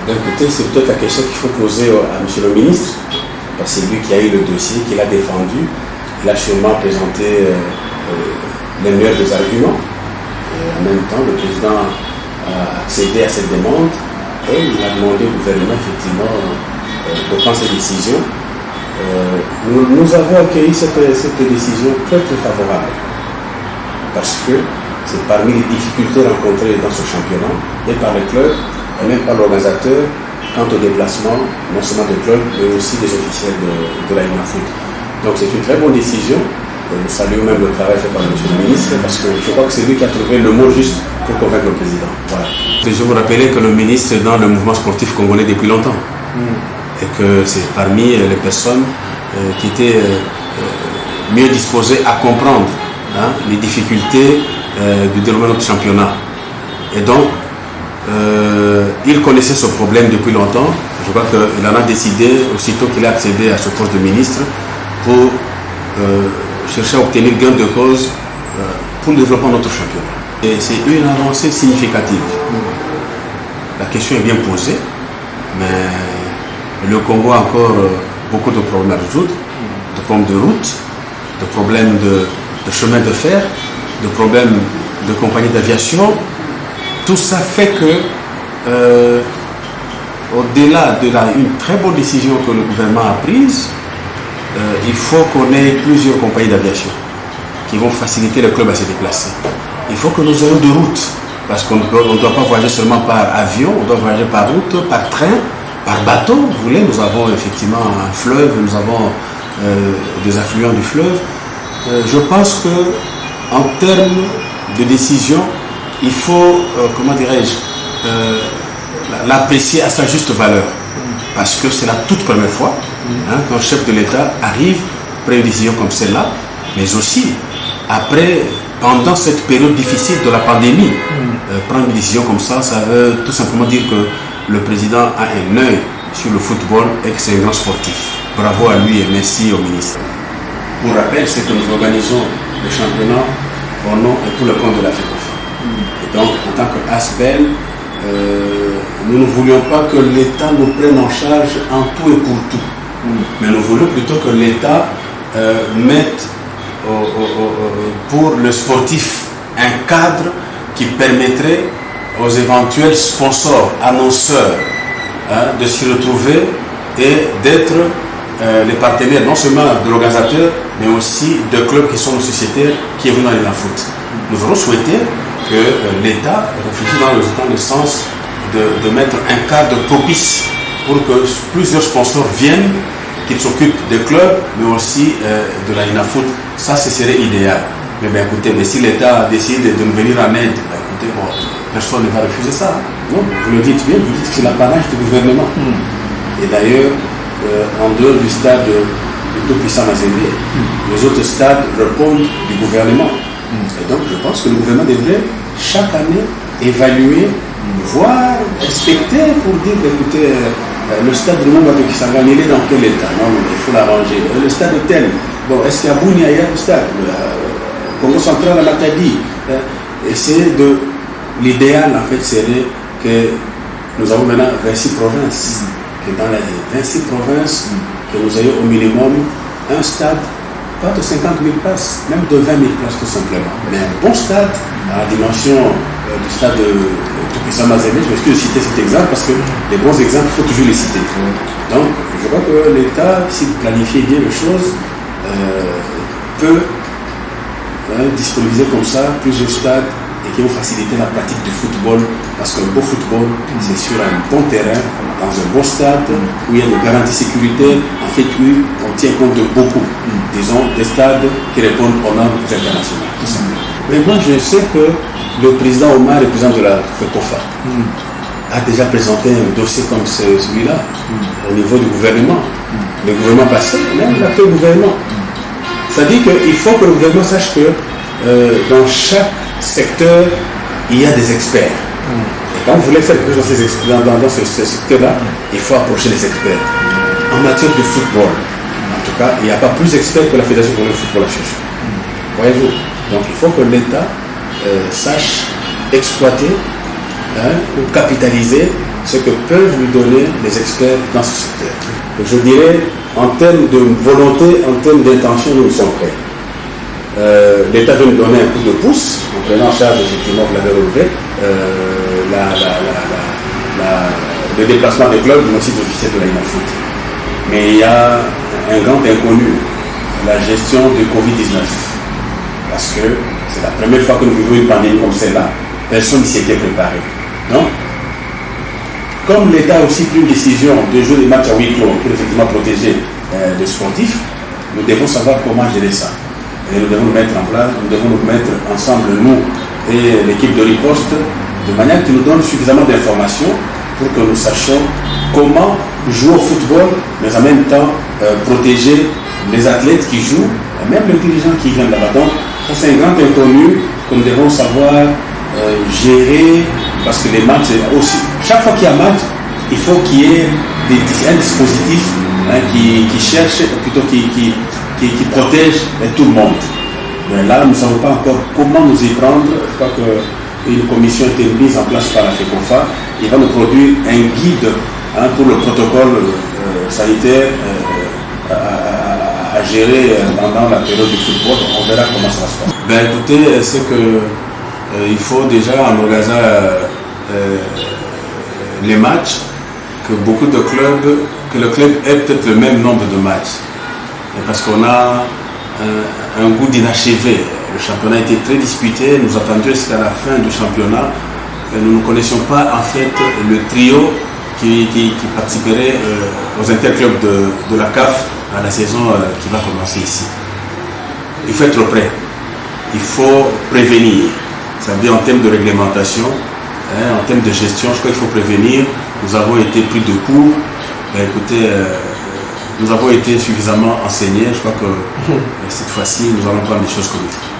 D'un côté, c'est peut-être la question qu'il faut poser à M. le ministre, parce que c'est lui qui a eu le dossier, qui l'a défendu. Il a sûrement présenté les meilleurs des arguments. Et en même temps, le président a accédé à cette demande et il a demandé au gouvernement effectivement de prendre cette décision. Nous avons accueilli cette décision très très favorable parce que c'est parmi les difficultés rencontrées dans ce championnat et par le club et même par l'organisateur quant au déplacement non seulement des clubs mais aussi des officiels de la UNAFOOT. Donc c'est une très bonne décision. Nous saluons même le travail fait par M. le ministre parce que je crois que c'est lui qui a trouvé le mot juste pour convaincre le président. Voilà. Je vous rappelais que le ministre est dans le mouvement sportif congolais depuis longtemps et que c'est parmi les personnes qui étaient mieux disposées à comprendre les difficultés du déroulement de notre championnat. Et donc, il connaissait ce problème depuis longtemps. Je crois qu'il en a décidé, aussitôt qu'il a accédé à ce poste de ministre, pour chercher à obtenir gain de cause pour le développement de notre championnat. Et c'est une avancée significative. La question est bien posée, mais le Congo a encore beaucoup de problèmes à résoudre, de problèmes de route, de problèmes de chemin de fer, de problèmes de compagnie d'aviation. Tout ça fait que, au-delà d'une très bonne décision que le gouvernement a prise, il faut qu'on ait plusieurs compagnies d'aviation qui vont faciliter le club à se déplacer. Il faut que nous ayons de routes, parce qu'on ne doit pas voyager seulement par avion, on doit voyager par route, par train, par bateau. Vous voulez, nous avons effectivement un fleuve, nous avons des affluents du fleuve. Je pense que en termes de décision, il faut, comment dirais-je, l'apprécier à sa juste valeur. Parce que c'est la toute première fois qu'un chef de l'État arrive après une décision comme celle-là, mais aussi après, pendant cette période difficile de la pandémie, prendre une décision comme ça, ça veut tout simplement dire que le président a un œil sur le football et que c'est un grand sportif. Bravo à lui et merci au ministre. Pour rappel, c'est que nous organisons le championnat au nom et pour le compte de la FECOFA. Et donc, en tant qu'ASBEL, nous ne voulions pas que l'État nous prenne en charge en tout et pour tout. Mais nous voulons plutôt que l'État mette pour le sportif un cadre qui permettrait aux éventuels sponsors, annonceurs, de s'y retrouver et d'être les partenaires non seulement de l'organisateur, mais aussi de clubs qui sont nos sociétaires qui évoluent dans la foot. Nous aurons souhaité que l'État réfléchisse dans le sens de mettre un cadre propice pour que plusieurs sponsors viennent, qu'ils s'occupent des clubs, mais aussi de la UNAFOOT. Ça, ce serait idéal. Mais bien écoutez, mais si l'État décide de nous venir en aide, écoutez, bon, personne ne va refuser ça. Non, vous le dites bien, vous dites que c'est l'apanage du gouvernement. Et d'ailleurs, en dehors du stade du tout-puissant Mazembe, les autres stades répondent du gouvernement. Et donc, je pense que le gouvernement devrait chaque année évaluer, voir, inspecter pour dire, écoutez, le stade de Mamba de Kisangani, il est dans quel état? Non, il faut l'arranger. Le stade est tel. Bon, est-ce qu'il y a Bouni ailleurs le stade? Congo central à Matadi. Et c'est de l'idéal, en fait, serait que nous avons maintenant 26 provinces. Que dans les 26 provinces, que nous ayons au minimum un stade, pas de 50 000 places, même de 20 000 places tout simplement. Mais un bon stade, à la dimension du stade de tout-puissant Mazembe, je m'excuse de citer cet exemple parce que les bons exemples, il faut toujours les citer. Donc, je crois que l'État, s'il planifie bien les choses, peut disponibiliser comme ça plusieurs stades et qui vont faciliter la pratique du football, parce qu'un beau football, c'est sur un bon terrain, dans un bon stade, où il y a des garanties sécuritaires. En fait, oui, on tient compte de beaucoup, disons, des stades qui répondent aux normes internationales, tout simplement. Mais moi, je sais que le président Omar, le président de la FECOFA, a déjà présenté un dossier comme celui-là au niveau du gouvernement. Le gouvernement passé, même l'actuel gouvernement. C'est-à-dire qu'il faut que le gouvernement sache que dans chaque secteur, il y a des experts. Et quand vous voulez faire quelque chose dans ce secteur-là, il faut approcher les experts. En matière de football, en tout cas, il n'y a pas plus d'experts que la Fédération congolaise de football à chercher. Voyez-vous? Donc il faut que l'État sache exploiter ou capitaliser ce que peuvent lui donner les experts dans ce secteur. Je dirais, en termes de volonté, en termes d'intention, nous sommes prêts. L'État veut nous donner un coup de pouce, en prenant en charge, effectivement, vous l'avez relevé, le déplacement des clubs, mais aussi des officiels de la foot. Mais il y a un grand inconnu, la gestion du Covid-19. Parce que c'est la première fois que nous vivons une pandémie comme celle-là. Personne ne s'y était préparé. Non? Comme l'État a aussi pris une décision de jouer des matchs à huis clos pour effectivement protéger les sportifs, nous devons savoir comment gérer ça. Et nous devons nous mettre en place, nous devons nous mettre ensemble, nous et l'équipe de riposte, de manière qui nous donne suffisamment d'informations pour que nous sachions comment jouer au football, mais en même temps protéger les athlètes qui jouent, et même les dirigeants qui viennent là-bas. Donc, ça c'est un grand inconnu que nous devons savoir gérer, parce que les matchs aussi, chaque fois qu'il y a match, il faut qu'il y ait un dispositif qui cherche, plutôt qui protège tout le monde. Mais là, nous ne savons pas encore comment nous y prendre. Je crois qu'une commission a été mise en place par la FECOFA. Il va nous produire un guide pour le protocole sanitaire à gérer pendant la période du football. On verra comment ça va se passer. Ben écoutez, c'est que il faut déjà en organisant les matchs, que beaucoup de clubs, que le club ait peut-être le même nombre de matchs. Et parce qu'on a un goût d'inachevé. Le championnat a été très disputé, nous attendions jusqu'à la fin du championnat. Et nous ne connaissions pas en fait le trio qui participerait aux interclubs de la CAF à la saison qui va commencer ici. Il faut être prêt, il faut prévenir. Ça veut dire en termes de réglementation, en termes de gestion, je crois qu'il faut prévenir. Nous avons été pris de court. Écoutez, nous avons été suffisamment enseignés. Je crois que cette fois-ci, nous allons prendre les choses comme il faut.